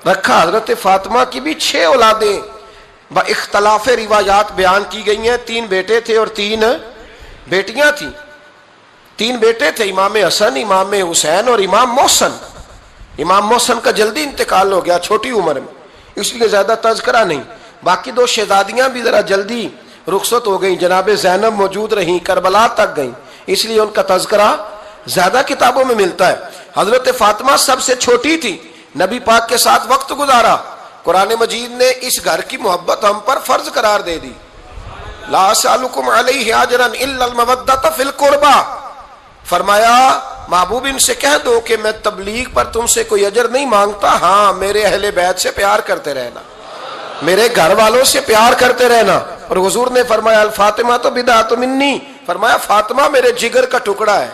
رکھا. حضرت فاطمہ کی بھی 6 اولادیں با اختلاف روایات بیان کی گئی ہیں. 3 بیٹے تھے اور 3 بیٹیاں تھیں. 3 بیٹے تھے، امام حسن، امام حسین اور امام محسن. امام محسن کا جلدی انتقال ہو گیا چھوٹی عمر میں، اس لیے زیادہ تذکرہ نہیں. باقی 2 شہزادیاں بھی ذرا جلدی رخصت ہو گئیں. جناب زینب موجود رہیں، کربلا تک گئیں، اس لیے ان کا تذکرہ زیادہ کتابوں میں ملتا ہے. حضرت فاطمہ سب سے چھوٹی تھی، نبی پاک کے ساتھ وقت گزارا. قرآن مجید نے اس گھر کی محبت ہم پر فرض قرار دے دی. لا اسألکم علیہ اجرا الا المودۃ فی القربى. فرمایا محبوب ان سے کہہ دو کہ میں تبلیغ پر تم سے کوئی اجر نہیں مانگتا، ہاں میرے اہل بیت سے پیار کرتے رہنا، میرے گھر والوں سے پیار کرتے رہنا. اور حضور نے فرمایا الفاطمہ تو بدعۃ منی، فرمایا فاطمہ میرے جگر کا ٹکڑا ہے.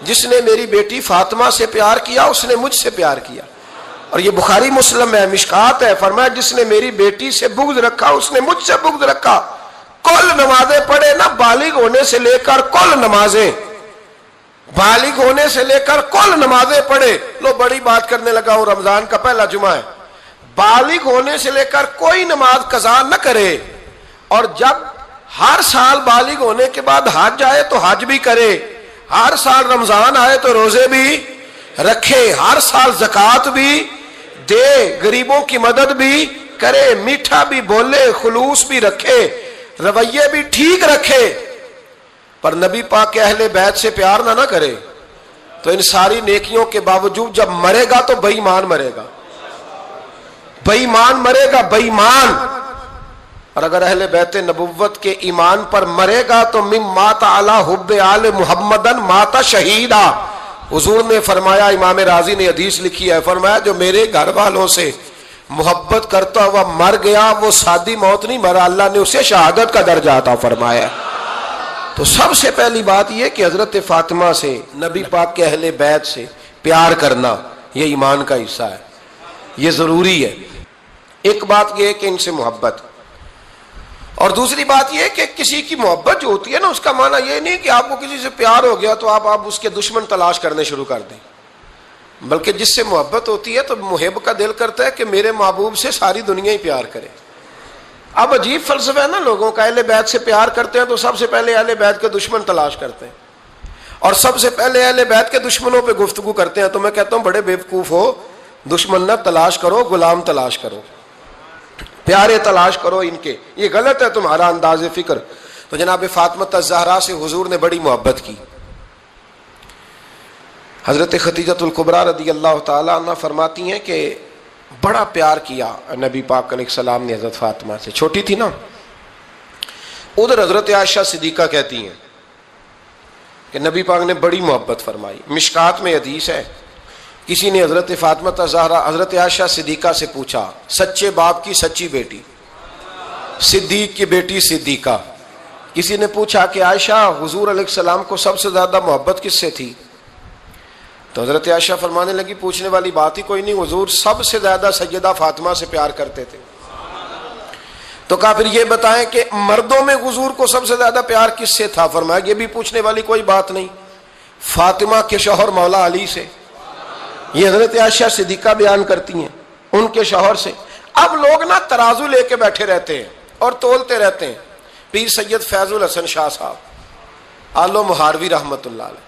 جس نے میری بیٹی فاطمہ سے پیار کیا اس نے مجھ سے پیار کیا. اور یہ بخاری مسلم ہے، مشکات ہے. فرمایا جس نے میری بیٹی سے بغض رکھا اس نے مجھ سے بغض رکھا. کل نمازیں پڑھے نا، بالغ ہونے سے لے کر کل نمازیں، بالغ ہونے سے لے کر کل نمازیں پڑھے. لو بڑی بات کرنے لگا ہوں، رمضان کا پہلا جمعہ ہے. بالغ ہونے سے لے کر کوئی نماز قضا نہ کرے، اور جب ہر سال بالغ ہونے کے بعد حج آئے تو حج بھی کرے، ہر سال رمضان آئے تو روزے بھی رکھے، ہر سال زکوٰۃ بھی دے، غریبوں کی مدد بھی کرے، میٹھا بھی بولے، خلوص بھی رکھے، رویے بھی ٹھیک رکھے. پر نبی پاک کے اہل بیت سے پیار نہ کرے تو ان ساری نیکیوں کے باوجود جب مرے گا تو بے ایمان مرے گا، بے ایمان مرے گا، بے ایمان. اور اگر اہل بیت نبوت کے ایمان پر مرے گا تو مم مات علی حب آل محمدن مات شہیدا. حضور نے فرمایا، امام رازی نے حدیث لکھی ہے، فرمایا جو میرے گھر والوں سے محبت کرتا ہوا مر گیا وہ سادی موت نہیں مرا، اللہ نے اسے شہادت کا درجہ عطا فرمایا. تو سب سے پہلی بات یہ کہ حضرت فاطمہ سے، نبی پاک کے اہل بیت سے پیار کرنا یہ ایمان کا حصہ ہے، یہ ضروری ہے. ایک بات یہ ہے کہ ان سے محبت، اور دوسری بات یہ ہے کہ کسی کی محبت جو ہوتی ہے نا، اس کا معنی یہ نہیں کہ آپ کو کسی سے پیار ہو گیا تو آپ اس کے دشمن تلاش کرنے شروع کر دیں، بلکہ جس سے محبت ہوتی ہے تو محب کا دل کرتا ہے کہ میرے محبوب سے ساری دنیا ہی پیار کرے. اب عجیب فلسفہ ہے نا لوگوں کا، اہل بیت سے پیار کرتے ہیں تو سب سے پہلے اہل بیت کے دشمن تلاش کرتے ہیں، اور سب سے پہلے اہل بیت کے دشمنوں پہ گفتگو کرتے ہیں. تو میں کہتا ہوں بڑے بیوقوف ہو، دشمن نہ تلاش کرو، غلام تلاش کرو، پیارے تلاش کرو ان کے. یہ غلط ہے تمہارا انداز فکر. تو جناب فاطمہ الزہرا سے حضور نے بڑی محبت کی. حضرت خدیجہ الکبریٰ رضی اللہ تعالی عنہ فرماتی ہیں کہ بڑا پیار کیا نبی پاک علیہ السلام نے حضرت فاطمہ سے، چھوٹی تھی نا. ادھر حضرت عائشہ صدیقہ کہتی ہیں کہ نبی پاک نے بڑی محبت فرمائی. مشکات میں حدیث ہے، کسی نے حضرت فاطمہ الزہرا حضرت عائشہ صدیقہ سے پوچھا، سچے باپ کی سچی بیٹی، صدیق کی بیٹی صدیقہ. کسی نے پوچھا کہ عائشہ حضور علیہ السلام کو سب سے زیادہ محبت کس سے تھی؟ تو حضرت عائشہ فرمانے لگی پوچھنے والی بات ہی کوئی نہیں، حضور سب سے زیادہ سیدہ فاطمہ سے پیار کرتے تھے. تو کہا پھر یہ بتائیں کہ مردوں میں حضور کو سب سے زیادہ پیار کس سے تھا؟ فرمایا یہ بھی پوچھنے والی کوئی بات نہیں، فاطمہ کے شوہر مولا علی سے. یہ حضرت عائشہ صدیقہ بیان کرتی ہیں ان کے شوہر سے. اب لوگ نا ترازو لے کے بیٹھے رہتے ہیں اور تولتے رہتے ہیں. پیر سید فیض الحسن شاہ صاحب آلو مہاروی رحمت اللہ علیہ،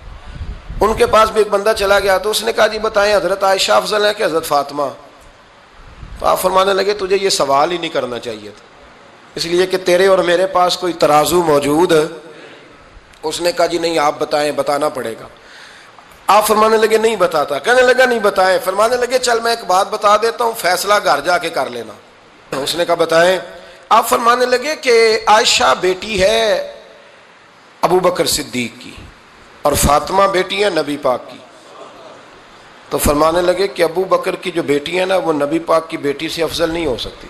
ان کے پاس بھی ایک بندہ چلا گیا تو اس نے کہا جی بتائیں حضرت عائشہ افضل ہے کہ حضرت فاطمہ؟ تو آپ فرمانے لگے تجھے یہ سوال ہی نہیں کرنا چاہیے تھا، اس لیے کہ تیرے اور میرے پاس کوئی ترازو موجود ہے. اس نے کہا جی نہیں آپ بتائیں، بتانا پڑے گا. آپ فرمانے لگے نہیں بتاتا. کہنے لگا نہیں بتائیں. فرمانے لگے چل میں ایک بات بتا دیتا ہوں، فیصلہ گھر جا کے کر لینا. اس نے کہا بتائیں. آپ فرمانے لگے کہ عائشہ بیٹی ہے ابو بکر صدیق کی اور فاطمہ بیٹی ہے نبی پاک کی. تو فرمانے لگے کہ ابو بکر کی جو بیٹی ہے نا وہ نبی پاک کی بیٹی سے افضل نہیں ہو سکتی.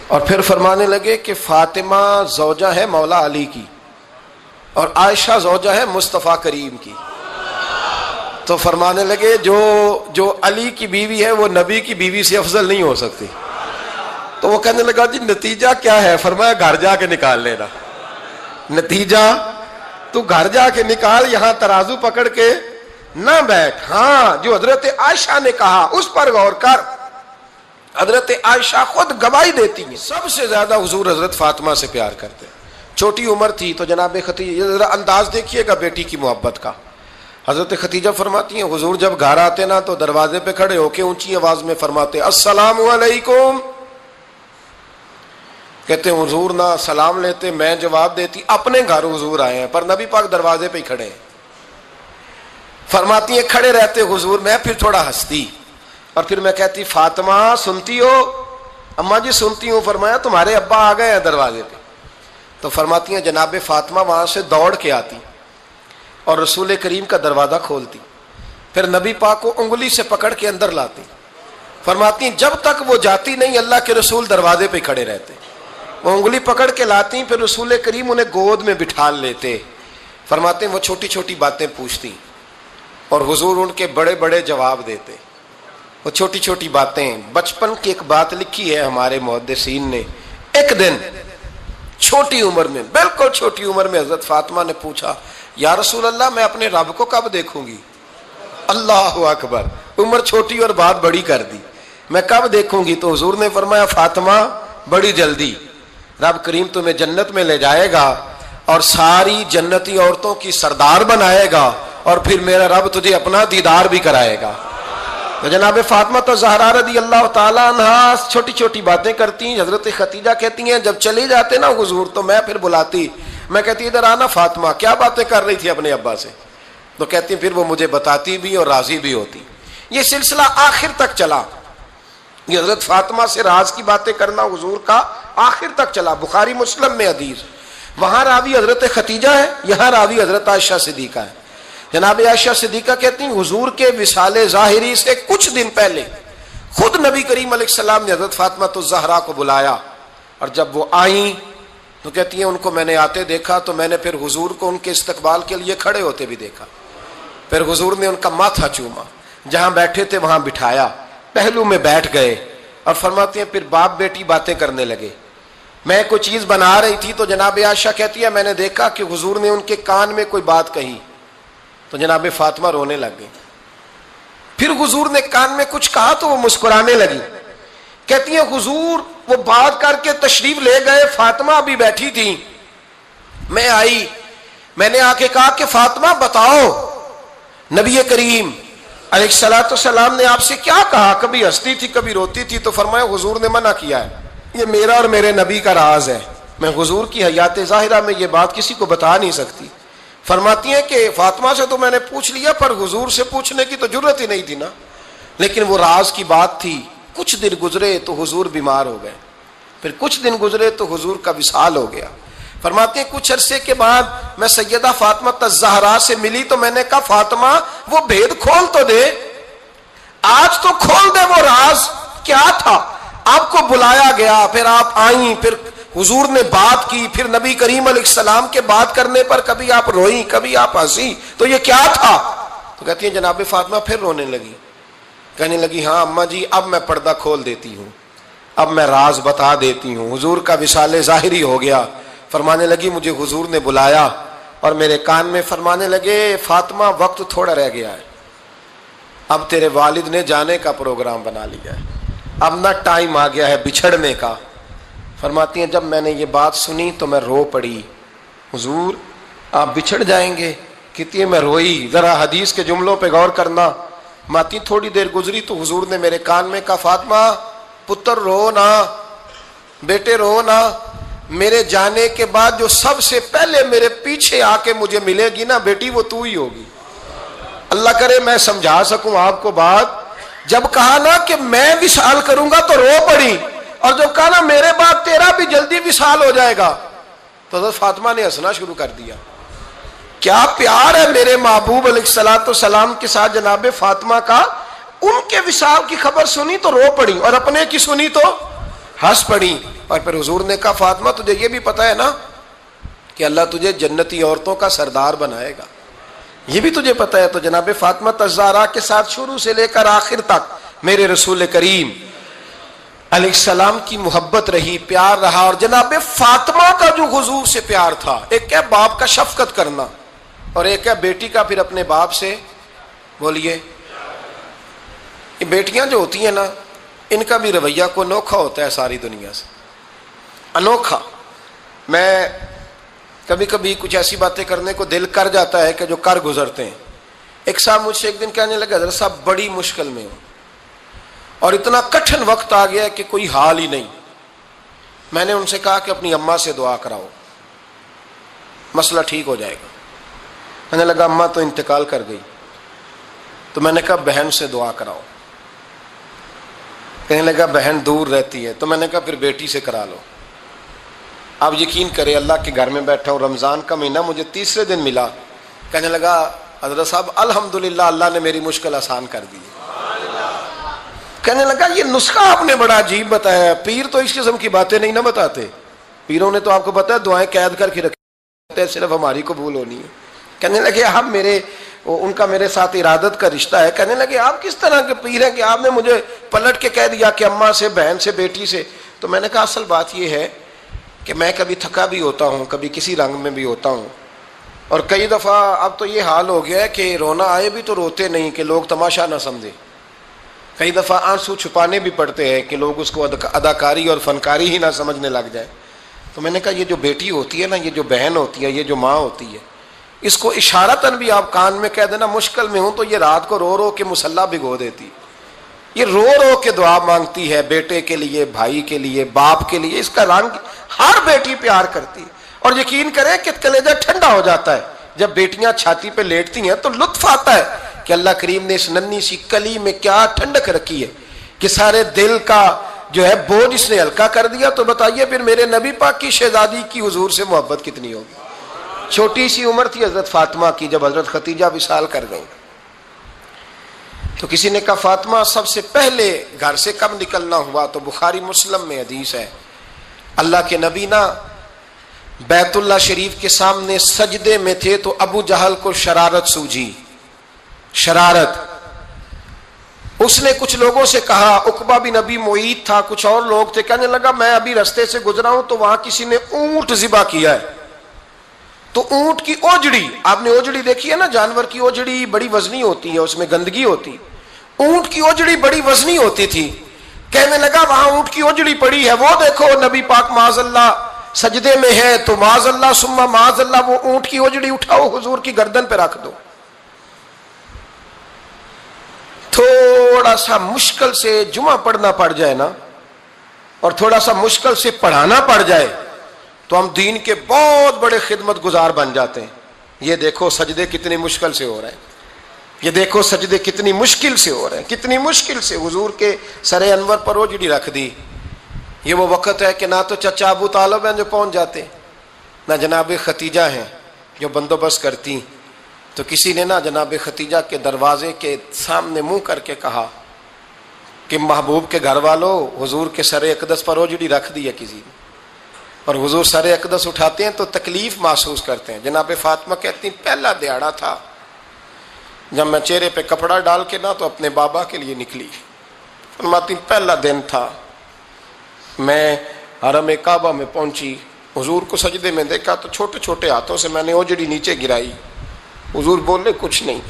اور پھر فرمانے لگے کہ فاطمہ زوجہ ہے مولا علی کی اور عائشہ زوجہ ہے مصطفیٰ کریم کی. تو فرمانے لگے جو علی کی بیوی ہے وہ نبی کی بیوی سے افضل نہیں ہو سکتی. تو وہ کہنے لگا جی نتیجہ کیا ہے؟ فرمایا گھر جا کے نکال لینا. نتیجہ تو گھر جا کے نکال، یہاں ترازو پکڑ کے نہ بیٹھ. ہاں جو حضرت عائشہ نے کہا اس پر غور کر. حضرت عائشہ خود گواہی دیتی ہیں سب سے زیادہ حضور حضرت فاطمہ سے پیار کرتے ہیں. چھوٹی عمر تھی تو جناب خدیجہ، ذرا انداز دیکھیے گا بیٹی کی محبت کا. حضرت خدیجہ فرماتی ہیں حضور جب گھر آتے نا تو دروازے پہ کھڑے ہو کے اونچی آواز میں فرماتے السلام علیکم. کہتے ہیں حضور نہ سلام لیتے، میں جواب دیتی اپنے گھر حضور آئے ہیں پر نبی پاک دروازے پہ ہی کھڑے ہیں. فرماتی ہیں کھڑے رہتے حضور، میں پھر تھوڑا ہنستی اور پھر میں کہتی فاطمہ سنتی ہو؟ اماں جی سنتی ہوں. فرمایا تمہارے ابا آ گئے ہیں دروازے پہ. تو فرماتی ہیں جناب فاطمہ وہاں سے دوڑ کے آتی اور رسول کریم کا دروازہ کھولتی، پھر نبی پاک کو انگلی سے پکڑ کے اندر لاتی. فرماتی ہیں جب تک وہ جاتی نہیں اللہ کے رسول دروازے پہ کھڑے رہتے. وہ انگلی پکڑ کے لاتی، پھر رسول کریم انہیں گود میں بٹھا لیتے. فرماتے ہیں وہ چھوٹی چھوٹی باتیں پوچھتی اور حضور ان کے بڑے بڑے جواب دیتے. وہ چھوٹی چھوٹی باتیں، بچپن کی ایک بات لکھی ہے ہمارے محدثین نے. ایک دن چھوٹی عمر میں، بالکل چھوٹی عمر میں حضرت فاطمہ نے پوچھا یا رسول اللہ میں اپنے رب کو کب دیکھوں گی؟ اللہ اکبر، عمر چھوٹی اور بات بڑی کر دی. میں کب دیکھوں گی؟ تو حضور نے فرمایا فاطمہ بڑی جلدی رب کریم تمہیں جنت میں لے جائے گا اور ساری جنتی عورتوں کی سردار بنائے گا اور پھر میرا رب تجھے اپنا دیدار بھی کرائے گا. تو جناب فاطمہ تو زہرا رضی اللہ تعالیٰ عنہا چھوٹی چھوٹی باتیں کرتی. حضرت خدیجہ کہتی ہیں جب چلی جاتے نا حضور تو میں پھر بلاتی، میں کہتی ادھر آنا فاطمہ، کیا باتیں کر رہی تھی اپنے ابا سے؟ تو کہتی پھر وہ مجھے بتاتی بھی اور راضی بھی ہوتی. یہ سلسلہ آخر تک چلا. یہ حضرت فاطمہ سے راز کی باتیں کرنا حضور کا آخر تک چلا. بخاری مسلم میں حدیث، وہاں راوی حضرت خدیجہ ہے، یہاں راوی حضرت عائشہ صدیقہ ہے. جناب عائشہ صدیقہ کہتی ہیں حضور کے وصال ظاہری سے کچھ دن پہلے خود نبی کریم علیہ السلام نے حضرت فاطمہ الزہرا کو بلایا اور جب وہ آئیں تو کہتی ہیں ان کو میں نے آتے دیکھا تو میں نے پھر حضور کو ان کے استقبال کے لیے کھڑے ہوتے بھی دیکھا. پھر حضور نے ان کا ماتھا چوما، جہاں بیٹھے تھے وہاں بٹھایا، پہلو میں بیٹھ گئے اور فرماتے ہیں پھر باپ بیٹی باتیں کرنے لگے. میں کوئی چیز بنا رہی تھی تو جناب عائشہ کہتی ہے میں نے دیکھا کہ حضور نے ان کے کان میں کوئی بات کہی تو جناب فاطمہ رونے لگ گئی. پھر حضور نے کان میں کچھ کہا تو وہ مسکرانے لگی. کہتی ہیں حضور وہ بات کر کے تشریف لے گئے، فاطمہ ابھی بیٹھی تھی، میں آئی، میں نے آ کے کہا کہ فاطمہ بتاؤ نبی کریم علیہ الصلوۃ والسلام نے آپ سے کیا کہا؟ کبھی ہنستی تھی کبھی روتی تھی. تو فرمایا حضور نے منع کیا ہے، یہ میرا اور میرے نبی کا راز ہے، میں حضور کی حیات ظاہرہ میں یہ بات کسی کو بتا نہیں سکتی. فرماتی ہیں کہ فاطمہ سے تو میں نے پوچھ لیا پر حضور سے پوچھنے کی تو ضرورت ہی نہیں تھی نا، لیکن وہ راز کی بات تھی. کچھ دن گزرے تو حضور بیمار ہو گئے، پھر کچھ دن گزرے تو حضور کا وصال ہو گیا. فرماتے ہیں کچھ عرصے کے بعد میں سیدہ فاطمہ الزہرا سے ملی تو میں نے کہا فاطمہ وہ بھید کھول تو دے، آج تو کھول دے وہ راز کیا تھا. آپ کو بلایا گیا، پھر آپ آئیں، پھر حضور نے بات کی، پھر نبی کریم علیہ السلام کے بات کرنے پر کبھی آپ روئیں کبھی آپ ہنسی، تو یہ کیا تھا؟ تو کہتی ہیں جناب فاطمہ پھر رونے لگی، کہنے لگی ہاں اماں جی اب میں پردہ کھول دیتی ہوں، اب میں راز بتا دیتی ہوں. حضور کا وصال ظاہری ہو گیا. فرمانے لگی مجھے حضور نے بلایا اور میرے کان میں فرمانے لگے فاطمہ وقت تھوڑا رہ گیا ہے، اب تیرے والد نے جانے کا پروگرام بنا لیا ہے، اب نہ ٹائم آ گیا ہے بچھڑنے کا. فرماتی ہیں جب میں نے یہ بات سنی تو میں رو پڑی، حضور آپ بچھڑ جائیں گے؟ کہتی ہے میں روئی. ذرا حدیث کے جملوں پہ غور کرنا. ماتی تھوڑی دیر گزری تو حضور نے میرے کان میں کہا فاطمہ پتر رو نہ، بیٹے رو نہ، میرے جانے کے بعد جو سب سے پہلے میرے پیچھے آ کے مجھے ملے گی نا بیٹی وہ تو ہی ہوگی. اللہ کرے میں سمجھا سکوں آپ کو بات. جب کہا نا کہ میں وصال کروں گا تو رو پڑی، اور جب کہا نا میرے بعد تیرا بھی جلدی وصال ہو جائے گا تو حضرت فاطمہ نے ہنسنا شروع کر دیا. کیا پیار ہے میرے محبوب علیہ الصلوۃ والسلام کے ساتھ جناب فاطمہ کا. ان کے وصال کی خبر سنی تو رو پڑی اور اپنے کی سنی تو ہنس پڑی. اور پھر حضور نے کہا فاطمہ تجھے یہ بھی پتا ہے نا کہ اللہ تجھے جنتی عورتوں کا سردار بنائے گا، یہ بھی تجھے پتا ہے. تو جناب فاطمہ الزہرا کے ساتھ شروع سے لے کر آخر تک میرے رسول کریم علیہ السلام کی محبت رہی، پیار رہا. اور جناب فاطمہ کا جو حضور سے پیار تھا، ایک ہے باپ کا شفقت کرنا اور ایک ہے بیٹی کا پھر اپنے باپ سے بولیے. یہ بیٹیاں جو ہوتی ہیں نا ان کا بھی رویہ کو انوکھا ہوتا ہے ساری دنیا سے، انوکھا۔ میں کبھی کبھی کچھ ایسی باتیں کرنے کو دل کر جاتا ہے کہ جو کر گزرتے ہیں۔ ایک صاحب مجھ سے ایک دن کہنے لگا حضرت صاحب بڑی مشکل میں ہوں اور اتنا کٹھن وقت آ گیا ہے کہ کوئی حال ہی نہیں۔ میں نے ان سے کہا کہ اپنی اماں سے دعا کراؤ، مسئلہ ٹھیک ہو جائے گا۔ کہنے لگا اماں تو انتقال کر گئی۔ تو میں نے کہا بہن سے دعا کراؤ۔ کہنے لگا بہن دور رہتی ہے۔ تو میں نے کہا پھر بیٹی سے کرا لو۔ آپ یقین کریں اللہ کے گھر میں بیٹھا ہوں، رمضان کا مہینہ مجھے تیسرے دن ملا۔ کہنے لگا حضرت صاحب الحمدللہ اللہ نے میری مشکل آسان کر دی۔ کہنے لگا یہ نسخہ آپ نے بڑا عجیب بتایا، پیر تو اس قسم کی باتیں نہیں نہ بتاتے، پیروں نے تو آپ کو پتا ہے دعائیں قید کر کے رکھتے ہیں، صرف ہماری قبول ہونی ہے۔ کہنے لگے آپ ان کا میرے ساتھ ارادت کا رشتہ ہے۔ کہنے لگے آپ کس طرح کے پیر ہیں کہ آپ نے مجھے پلٹ کے کہہ دیا کہ اماں سے، بہن سے، بیٹی سے۔ تو میں نے کہا اصل بات یہ ہے کہ میں کبھی تھکا بھی ہوتا ہوں، کبھی کسی رنگ میں بھی ہوتا ہوں، اور کئی دفعہ اب تو یہ حال ہو گیا ہے کہ رونا آئے بھی تو روتے نہیں کہ لوگ تماشا نہ سمجھے۔ کئی دفعہ آنسو چھپانے بھی پڑتے ہیں کہ لوگ اس کو اداکاری اور فنکاری ہی نہ سمجھنے لگ جائے۔ تو میں نے کہا یہ جو بیٹی ہوتی ہے نا، یہ جو بہن ہوتی ہے، یہ جو ماں ہوتی ہے، اس کو اشارتاً بھی آپ کان میں کہہ دینا مشکل میں ہوں تو یہ رات کو رو رو کے مصلی بھگو دیتی، یہ رو رو کے دعا مانگتی ہے بیٹے کے لیے، بھائی کے لیے، باپ کے لیے۔ اس کا رنگ ہر بیٹی پیار کرتی ہے، اور یقین کریں کہ کلیجہ ٹھنڈا ہو جاتا ہے جب بیٹیاں چھاتی پہ لیٹتی ہیں تو لطف آتا ہے کہ اللہ کریم نے اس ننھی سی کلی میں کیا ٹھنڈک رکھی ہے کہ سارے دل کا جو ہے بوجھ اس نے ہلکا کر دیا۔ تو بتائیے پھر میرے نبی پاک کی شہزادی کی حضور سے محبت کتنی ہوگی۔ چھوٹی سی عمر تھی حضرت فاطمہ کی جب حضرت خدیجہ وصال کر گئیں، تو کسی نے کہا فاطمہ سب سے پہلے گھر سے کب نکلنا ہوا؟ تو بخاری مسلم میں حدیث ہے، اللہ کے نبی نا بیت اللہ شریف کے سامنے سجدے میں تھے تو ابو جہل کو شرارت سوجی، شرارت۔ اس نے کچھ لوگوں سے کہا، عقبہ بن نبی معیط تھا، کچھ اور لوگ تھے، کہنے لگا میں ابھی رستے سے گزرا ہوں تو وہاں کسی نے اونٹ ذبح کیا ہے، تو اونٹ کی اوجڑی، آپ نے اوجڑی دیکھی ہے نا، جانور کی اوجڑی بڑی وزنی ہوتی ہے، اس میں گندگی ہوتی، اونٹ کی اوجڑی بڑی وزنی ہوتی تھی۔ کہنے لگا وہاں اونٹ کی اوجڑی پڑی ہے، وہ دیکھو نبی پاک معاذ اللہ سجدے میں ہے، تو معاذ اللہ ثم معاذ اللہ وہ اونٹ کی اوجڑی اٹھاؤ حضور کی گردن پہ رکھ دو۔ تھوڑا سا مشکل سے جمعہ پڑھنا پڑ جائے نا، اور تھوڑا سا مشکل سے پڑھانا پڑ جائے تو ہم دین کے بہت بڑے خدمت گزار بن جاتے ہیں۔ یہ دیکھو سجدے کتنی مشکل سے ہو رہے ہیں، یہ دیکھو سجدے کتنی مشکل سے ہو رہے ہیں، کتنی مشکل سے حضور کے سر انور پر اوجڑی رکھ دی۔ یہ وہ وقت ہے کہ نہ تو چچا ابو طالب ہیں جو پہنچ جاتے، نہ جناب ختیجہ ہیں جو بندوبست کرتی۔ تو کسی نے نا جناب ختیجہ کے دروازے کے سامنے منہ کر کے کہا کہ محبوب کے گھر والوں حضور کے سر اقدس پر اوجڑی رکھ دی ہے کسی نے، اور حضور سر اقدس اٹھاتے ہیں تو تکلیف محسوس کرتے ہیں۔ جناب فاطمہ کہتی ہیں پہلا دیہڑا تھا جب میں چہرے پہ کپڑا ڈال کے نا تو اپنے بابا کے لیے نکلی، فرماتی پہلا دن تھا، میں حرم کعبہ میں پہنچی، حضور کو سجدے میں دیکھا تو چھوٹے چھوٹے ہاتھوں سے میں نے اوجڑی نیچے گرائی، حضور بولے کچھ نہیں،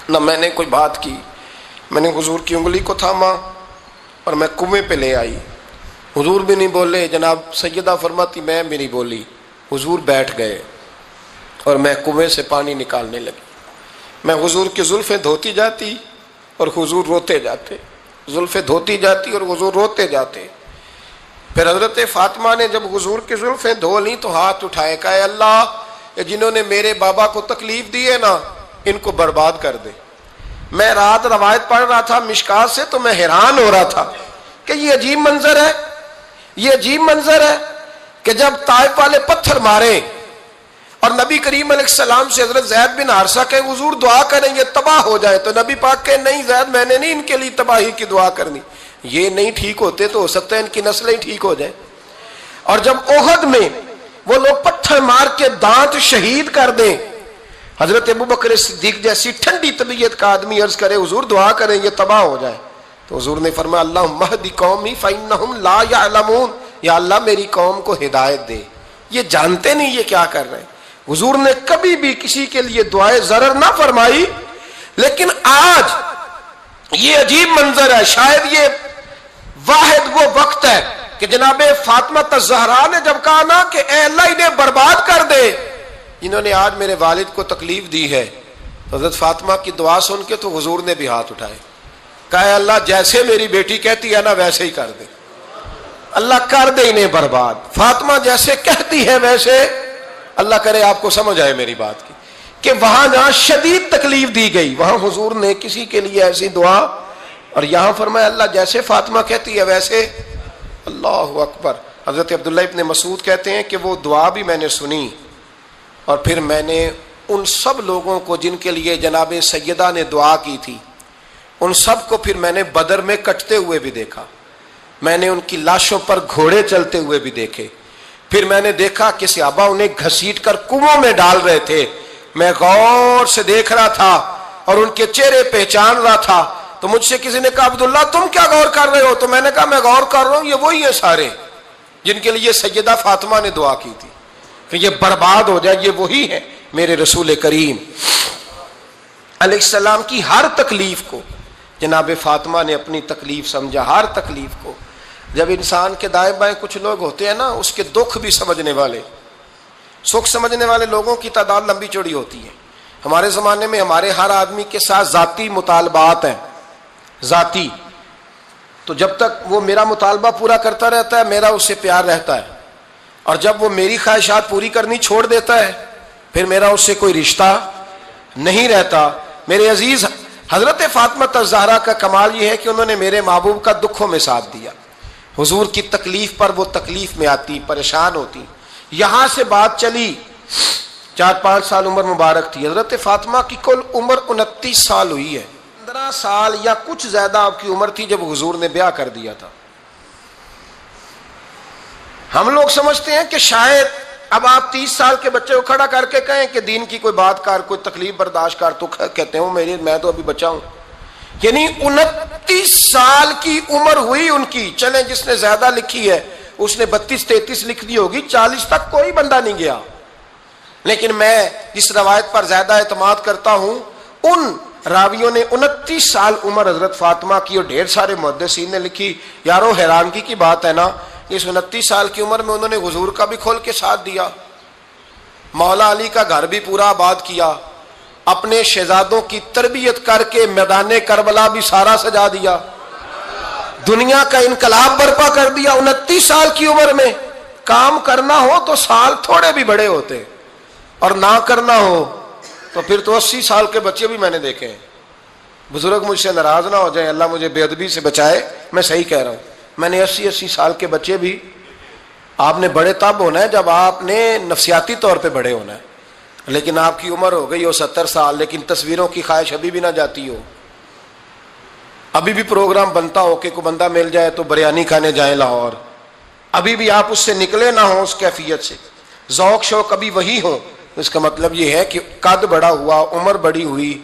نہ میں نے کوئی بات کی، میں نے حضور کی انگلی کو تھاما اور میں کنویں پہ لے آئی، حضور بھی نہیں بولے، جناب سیدہ فرماتی میں بھی نہیں بولی، حضور بیٹھ گئے اور میں کنویں سے پانی نکالنے لگی، میں حضور کی زلفیں دھوتی جاتی اور حضور روتے جاتے، زلفیں دھوتی جاتی اور حضور روتے جاتے۔ پھر حضرت فاطمہ نے جب حضور کی زلفیں دھو لیں تو ہاتھ اٹھائے، کہا اے اللہ جنہوں نے میرے بابا کو تکلیف دی ہے نا ان کو برباد کر دے۔ میں رات روایت پڑھ رہا تھا مشکات سے تو میں حیران ہو رہا تھا کہ یہ عجیب منظر ہے، یہ عجیب منظر ہے کہ جب طائف والے پتھر مارے اور نبی کریم علیہ السلام سے حضرت زید بن حارثہ کہ حضور دعا کریں یہ تباہ ہو جائے، تو نبی پاک کہ نہیں زید میں نے نہیں ان کے لیے تباہی کی دعا کرنی، یہ نہیں ٹھیک ہوتے تو ہو سکتا ہے ان کی نسلیں ٹھیک ہو جائیں۔ اور جب احد میں وہ لوگ پتھر مار کے دانت شہید کر دیں، حضرت ابوبکر صدیق جیسی ٹھنڈی طبیعت کا آدمی عرض کرے حضور دعا کریں یہ تباہ ہو جائے، تو حضور نے فرمایا اللہم اہد قومی فإنہم لا یعلمون، یا اللہ میری قوم کو ہدایت دے، یہ جانتے نہیں یہ کیا کر رہے ہیں۔ حضور نے کبھی بھی کسی کے لیے دعائے ضرر نہ فرمائی، لیکن آج یہ عجیب منظر ہے، شاید یہ واحد وہ وقت ہے کہ جناب فاطمہ الزہرا نے جب کہا نا کہ اے اللہ انہیں برباد کر دے انہوں نے آج میرے والد کو تکلیف دی ہے، تو حضرت فاطمہ کی دعا سن کے تو حضور نے بھی ہاتھ اٹھائے، کہا اے اللہ جیسے میری بیٹی کہتی ہے نا ویسے ہی کر دے، اللہ کر دے انہیں برباد، فاطمہ جیسے کہتی ہے ویسے، اللہ کرے آپ کو سمجھ آئے میری بات کی، کہ وہاں جہاں شدید تکلیف دی گئی وہاں حضور نے کسی کے لیے ایسی دعا، اور یہاں فرمایا اللہ جیسے فاطمہ کہتی ہے ویسے، اللہ اکبر۔ حضرت عبداللہ ابن مسعود کہتے ہیں کہ وہ دعا بھی میں نے سنی، اور پھر میں نے ان سب لوگوں کو جن کے لیے جناب سیدہ نے دعا کی تھی ان سب کو پھر میں نے بدر میں کٹتے ہوئے بھی دیکھا، میں نے ان کی لاشوں پر گھوڑے چلتے ہوئے بھی دیکھے، پھر میں نے دیکھا کہ صحابہ انہیں گھسیٹ کر کنووں میں ڈال رہے تھے، میں غور سے دیکھ رہا تھا اور ان کے چہرے پہچان رہا تھا، تو مجھ سے کسی نے کہا عبداللہ تم کیا غور کر رہے ہو؟ تو میں نے کہا میں غور کر رہا ہوں یہ وہی ہیں سارے جن کے لیے سیدہ فاطمہ نے دعا کی تھی کہ یہ برباد ہو جائے، یہ وہی ہے میرے رسول کریم علیہ السلام کی ہر تکلیف کو جناب فاطمہ نے اپنی تکلیف سمجھا، ہر تکلیف کو۔ جب انسان کے دائیں بائیں کچھ لوگ ہوتے ہیں نا اس کے دکھ بھی سمجھنے والے، سکھ سمجھنے والے لوگوں کی تعداد لمبی چوڑی ہوتی ہے۔ ہمارے زمانے میں ہمارے ہر آدمی کے ساتھ ذاتی مطالبات ہیں، ذاتی، تو جب تک وہ میرا مطالبہ پورا کرتا رہتا ہے میرا اس سے پیار رہتا ہے، اور جب وہ میری خواہشات پوری کرنی چھوڑ دیتا ہے پھر میرا اس سے کوئی رشتہ نہیں رہتا۔ میرے عزیز حضرت فاطمہ الزہرا کا کمال یہ ہے کہ انہوں نے میرے محبوب کا دکھوں میں ساتھ دیا، حضور کی تکلیف پر وہ تکلیف میں آتی، پریشان ہوتی۔ یہاں سے بات چلی 4-5 سال عمر مبارک تھی، حضرت فاطمہ کی کل عمر 29 سال ہوئی ہے، 15 سال یا کچھ زیادہ آپ کی عمر تھی جب حضور نے بیاہ کر دیا تھا۔ ہم لوگ سمجھتے ہیں کہ شاید اب آپ 30 سال کے بچے کو کھڑا کر کے کہیں کہ دین کی کوئی بات کر، کوئی تکلیف برداشت کر، تو کہتے ہیں میں تو ابھی بچہ ہوں، یعنی 29 سال کی عمر ہوئی ان کی۔ چلیں جس نے زیادہ لکھی ہے اس نے 32-33 لکھ دی ہوگی، 40 تک کوئی بندہ نہیں گیا، لیکن میں جس روایت پر زیادہ اعتماد کرتا ہوں ان راویوں نے 29 سال عمر حضرت فاطمہ کی، اور ڈھیر سارے محدثین نے لکھی۔ یارو حیرانگی کی بات ہے نا، اس 29 سال کی عمر میں انہوں نے حضور کا بھی کھول کے ساتھ دیا، مولا علی کا گھر بھی پورا آباد کیا، اپنے شہزادوں کی تربیت کر کے میدان کربلا بھی سارا سجا دیا، دنیا کا انقلاب برپا کر دیا 29 سال کی عمر میں۔ کام کرنا ہو تو سال تھوڑے بھی بڑے ہوتے، اور نہ کرنا ہو تو پھر تو 80 سال کے بچے بھی میں نے دیکھے ہیں۔ بزرگ مجھ سے ناراض نہ ہو جائیں، اللہ مجھے بے ادبی سے بچائے، میں صحیح کہہ رہا ہوں، میں نے 80 سال کے بچے بھی، آپ نے بڑے تب ہونا ہے جب آپ نے نفسیاتی طور پہ بڑے ہونا ہے، لیکن آپ کی عمر ہو گئی ہو 70 سال لیکن تصویروں کی خواہش ابھی بھی نہ جاتی ہو، ابھی بھی پروگرام بنتا ہو کہ کوئی بندہ مل جائے تو بریانی کھانے جائیں لاہور، ابھی بھی آپ اس سے نکلے نہ ہوں اس کیفیت سے، ذوق شوق ابھی وہی ہو، اس کا مطلب یہ ہے کہ قد بڑا ہوا، عمر بڑی ہوئی،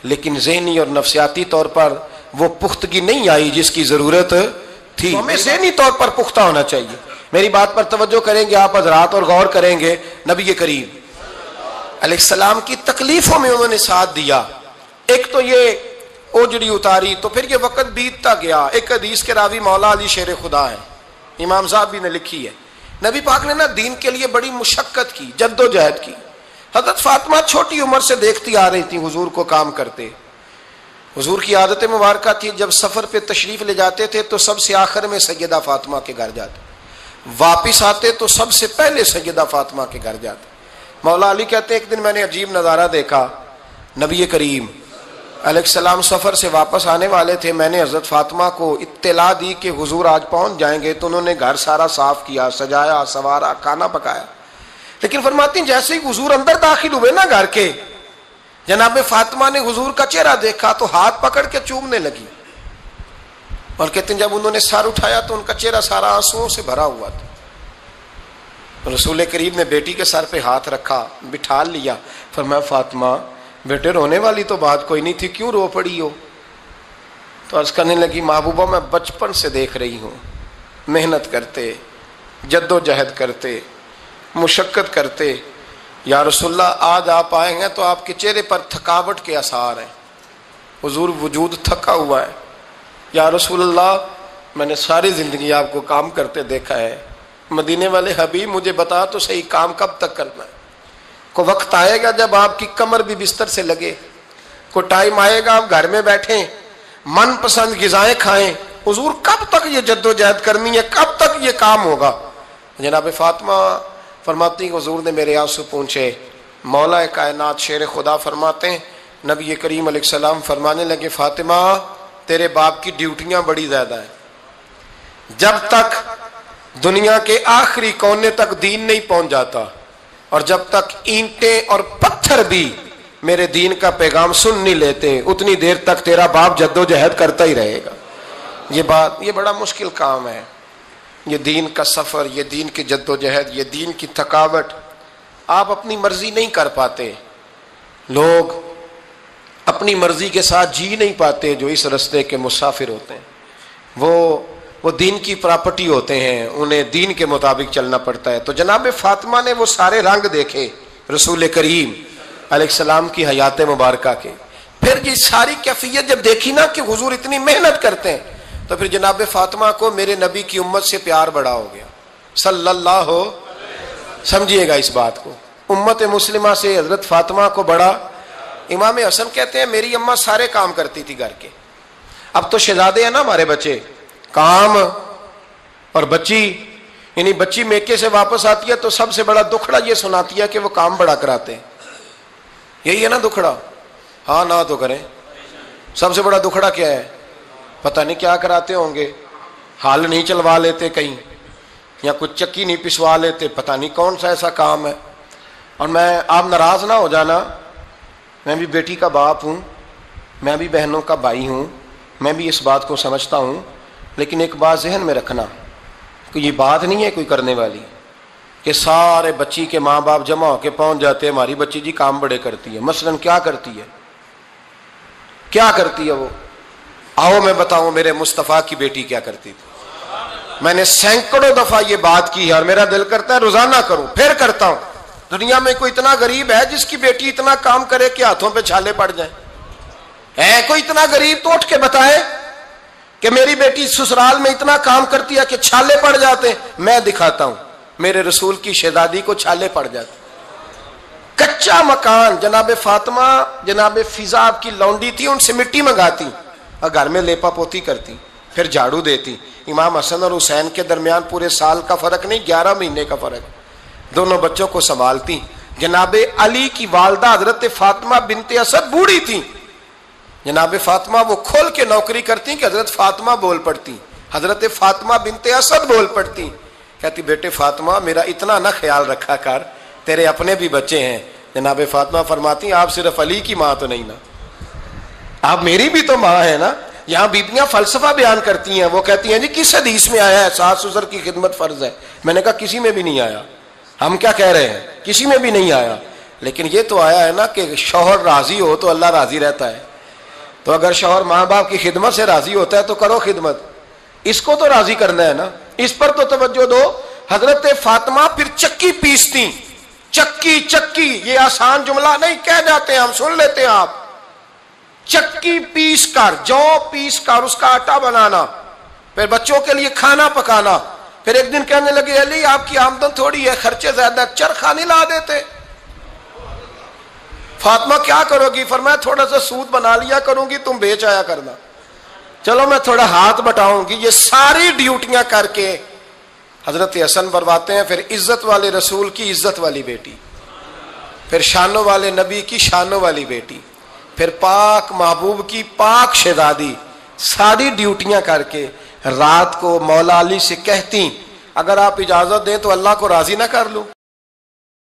لیکن ذہنی اور نفسیاتی طور پر وہ پختگی نہیں آئی جس کی ضرورت تھی۔ ہمیں ذہنی طور پر پختہ ہونا چاہیے۔ میری بات پر توجہ کریں گے آپ حضرات اور غور کریں گے، نبی کریم علیہ السلام کی تکلیفوں میں انہوں نے ساتھ دیا۔ ایک تو یہ اوجڑی اتاری تو پھر یہ وقت بیتتا گیا۔ ایک حدیث کے راوی مولا علی شیر خدا ہے، امام صاحب نے لکھی ہے، نبی پاک نے نا دین کے لیے بڑی مشقت کی، جد و جہد کی۔ حضرت فاطمہ چھوٹی عمر سے دیکھتی آ رہی تھی حضور کو کام کرتے۔ حضور کی عادت مبارکہ تھی جب سفر پہ تشریف لے جاتے تھے تو سب سے آخر میں سیدہ فاطمہ کے گھر جاتے، واپس آتے تو سب سے پہلے سیدہ فاطمہ کے گھر جاتے۔ مولا علی کہتے ہیں ایک دن میں نے عجیب نظارہ دیکھا، نبی کریم علیہ السلام سفر سے واپس آنے والے تھے، میں نے حضرت فاطمہ کو اطلاع دی کہ حضور آج پہنچ جائیں گے، تو انہوں نے گھر سارا صاف کیا، سجایا، سنوارا، کھانا پکایا، لیکن فرماتی ہیں جیسے ہی حضور اندر داخل ہوئے نا گھر کے، جناب فاطمہ نے حضور کا چہرہ دیکھا تو ہاتھ پکڑ کے چومنے لگی، اور کہتے ہیں جب انہوں نے سر اٹھایا تو ان کا چہرہ سارا آنسوؤں سے بھرا ہوا تھا۔ رسول کریم نے بیٹی کے سر پہ ہاتھ رکھا، بٹھا لیا، فرمایا فاطمہ بیٹے رونے والی تو بات کوئی نہیں تھی، کیوں رو پڑی ہو؟ تو عرض کرنے لگی محبوبہ میں بچپن سے دیکھ رہی ہوں، محنت کرتے، جد و جہد کرتے، مشقت کرتے، یا رسول اللہ آج آپ آئے ہیں تو آپ کے چہرے پر تھکاوٹ کے آثار ہیں، حضور وجود تھکا ہوا ہے، یا رسول اللہ میں نے ساری زندگی آپ کو کام کرتے دیکھا ہے، مدینے والے حبیب مجھے بتا تو صحیح کام کب تک کرنا ہے؟ کو وقت آئے گا جب آپ کی کمر بھی بستر سے لگے، کو ٹائم آئے گا آپ گھر میں بیٹھیں من پسند غذائیں کھائیں، حضور کب تک یہ جد و جہد کرنی ہے، کب تک یہ کام ہوگا؟ جناب فاطمہ فرماتی حضور نے میرے آنسو پوچھے، مولا کائنات شیر خدا فرماتے ہیں نبی کریم علیہ السلام فرمانے لگے فاطمہ تیرے باپ کی ڈیوٹیاں بڑی زیادہ ہیں، جب تک دنیا کے آخری کونے تک دین نہیں پہنچ جاتا اور جب تک اینٹیں اور پتھر بھی میرے دین کا پیغام سن نہیں لیتے اتنی دیر تک تیرا باپ جد و جہد کرتا ہی رہے گا۔ یہ بڑا مشکل کام ہے، یہ دین کا سفر، یہ دین کی جد و جہد، یہ دین کی تھکاوٹ، آپ اپنی مرضی نہیں کر پاتے، لوگ اپنی مرضی کے ساتھ جی نہیں پاتے جو اس رستے کے مسافر ہوتے ہیں، وہ دین کی پراپرٹی ہوتے ہیں، انہیں دین کے مطابق چلنا پڑتا ہے۔ تو جناب فاطمہ نے وہ سارے رنگ دیکھے رسول کریم علیہ السلام کی حیات مبارکہ کے، پھر یہ ساری کیفیت جب دیکھی نا کہ حضور اتنی محنت کرتے ہیں تو پھر جناب فاطمہ کو میرے نبی کی امت سے پیار بڑا ہو گیا صلی اللہ ہو، سمجھیے گا اس بات کو، امت مسلمہ سے حضرت فاطمہ کو بڑا۔ امام حسن کہتے ہیں میری اماں سارے کام کرتی تھی گھر کے، اب تو شہزادے ہیں نا ہمارے بچے، کام اور بچی، یعنی بچی میکے سے واپس آتی ہے تو سب سے بڑا دکھڑا یہ سناتی ہے کہ وہ کام بڑا کراتے ہیں، یہی ہے نا دکھڑا؟ ہاں نہ تو کریں، سب سے بڑا دکھڑا کیا ہے؟ پتہ نہیں کیا کراتے ہوں گے، حال نہیں چلوا لیتے کہیں، یا کچھ چکی نہیں پسوا لیتے، پتہ نہیں کون سا ایسا کام ہے۔ اور آپ ناراض نہ ہو جانا، میں بھی بیٹی کا باپ ہوں، میں بھی بہنوں کا بھائی ہوں، میں بھی اس بات کو سمجھتا ہوں، لیکن ایک بات ذہن میں رکھنا کہ یہ بات نہیں ہے کوئی کرنے والی کہ سارے بچی کے ماں باپ جمع ہو کے پہنچ جاتے ہیں ہماری بچی جی کام بڑے کرتی ہے۔ مثلا کیا کرتی ہے؟ کیا کرتی ہے وہ؟ آؤ میں بتاؤں میرے مصطفیٰ کی بیٹی کیا کرتی تھی۔ میں نے سینکڑوں دفعہ یہ بات کی ہے اور میرا دل کرتا ہے روزانہ کروں، پھر کرتا ہوں۔ دنیا میں کوئی اتنا غریب ہے جس کی بیٹی اتنا کام کرے کہ ہاتھوں پہ چھالے پڑ جائیں؟ ہے کوئی اتنا غریب تو اٹھ کے بتائے کہ میری بیٹی سسرال میں اتنا کام کرتی ہے کہ چھالے پڑ جاتے ہیں؟ میں دکھاتا ہوں، میرے رسول کی شہزادی کو چھالے پڑ جاتے۔ کچا مکان، جناب فاطمہ جناب فضا آپ کی لونڈی تھی، ان سے مٹی منگاتی اور گھر میں لیپا پوتی کرتی، پھر جھاڑو دیتی۔ امام حسن اور حسین کے درمیان پورے سال کا فرق نہیں، 11 مہینے کا فرق، دونوں بچوں کو سنبھالتی۔ جناب علی کی والدہ حضرت فاطمہ بنت اسد بوڑھی تھی، جناب فاطمہ وہ کھول کے نوکری کرتی کہ حضرت فاطمہ بول پڑتی، حضرت فاطمہ بنت اسد بول پڑتی، کہتی بیٹے فاطمہ میرا اتنا نہ خیال رکھا کر، تیرے اپنے بھی بچے ہیں۔ جناب فاطمہ فرماتی آپ صرف علی کی ماں تو نہیں نا، آپ میری بھی تو ماں ہے نا۔ یہاں بیبیاں فلسفہ بیان کرتی ہیں، وہ کہتی ہیں جی کس حدیث میں آیا ہے ساس سسر کی خدمت فرض ہے؟ میں نے کہا کسی میں بھی نہیں آیا۔ ہم کیا کہہ رہے ہیں؟ کسی میں بھی نہیں آیا، لیکن یہ تو آیا ہے نا کہ شوہر راضی ہو تو اللہ راضی رہتا ہے۔ تو اگر شوہر ماں باپ کی خدمت سے راضی ہوتا ہے تو کرو خدمت، اس کو تو راضی کرنا ہے نا، اس پر تو توجہ دو۔ حضرت فاطمہ پھر چکی پیستی، چکی چکی، یہ آسان جملہ نہیں، کہہ جاتے ہیں ہم، سن لیتے ہیں آپ، چکی پیس کر، جو پیس کر اس کا آٹا بنانا، پھر بچوں کے لیے کھانا پکانا۔ پھر ایک دن کہنے لگے علی آپ کی آمدن تھوڑی ہے، خرچے زیادہ، چرخا نہیں لا دیتے؟ فاطمہ کیا کرو گی؟ فرمایا تھوڑا سا سود بنا لیا کروں گی، تم بیچ آیا کرنا۔ چلو میں تھوڑا ہاتھ بٹاؤں گی۔ یہ ساری ڈیوٹیاں کر کے حضرت حسن برواتے ہیں، پھر عزت والے رسول کی عزت والی بیٹی، پھر شانوں والے نبی کی شانوں والی بیٹی، پھر پاک محبوب کی پاک شہزادی، ساری ڈیوٹیاں کر کے رات کو مولا علی سے کہتی اگر آپ اجازت دیں تو اللہ کو راضی نہ کر لوں۔